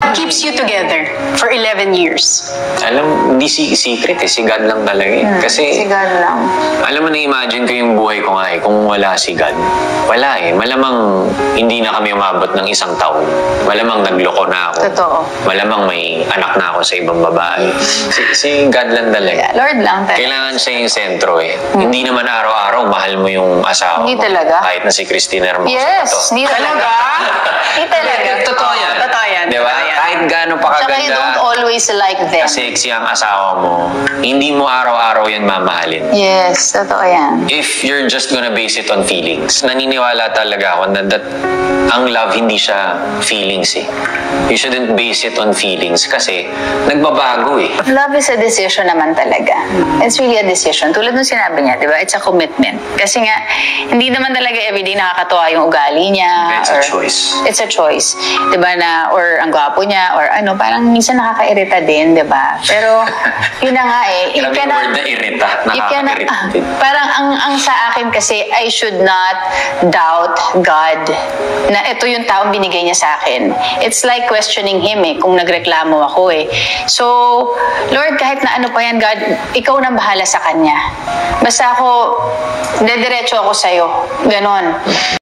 What keeps you together for 11 years? Alam, hindi secret eh. Si God lang talaga eh. Kasi, Si God lang. alam mo, na-imagine ko yung buhay ko nga eh. Kung wala si God, wala eh. Malamang hindi na kami umabot ng 1 taon. Malamang nagloko na ako. Totoo. Malamang may anak na ako sa ibang babae. Si God lang talaga. Lord lang talaga. Kailangan siya yung sentro eh. Hindi naman araw-araw mahal mo yung asawa Hindi mo. talaga. Kahit na si Christina Hermoso Yes, pa to. hindi talaga. Hindi talaga. Totoo yan. Totoo yan. Diba? Totoo yan. Kahit gano'n pa Tsaka you don't kaganda, always like them. sexy ang asawa mo, hindi mo araw-araw yan mamahalin. Yes, totoo yan. If you're just gonna base it on feelings, naniniwala talaga ako na that ang love hindi siya feelings eh. You shouldn't base it on feelings kasi nagbabago eh. Love is a decision naman talaga. It's really a decision. Tulad nung sinabi niya, di ba? It's a commitment. Kasi nga, hindi naman talaga everyday nakakatuwa yung ugali niya. It's a choice. It's a choice. Di ba na, or ang gwapo niya, or ano, parang minsan nakakairita din, di ba? Pero, yun na nga eh. Grabe yung word na irita. Nakaka-irita din. Parang ang sa akin kasi, I should not doubt God na ito yung taong binigay niya sa akin. It's like questioning Him eh, kung nagreklamo ako eh. So, Lord, kahit na ano pa yan, God, ikaw nang bahala sa Kanya. Basta ako, dediretso ako sa'yo. Ganon.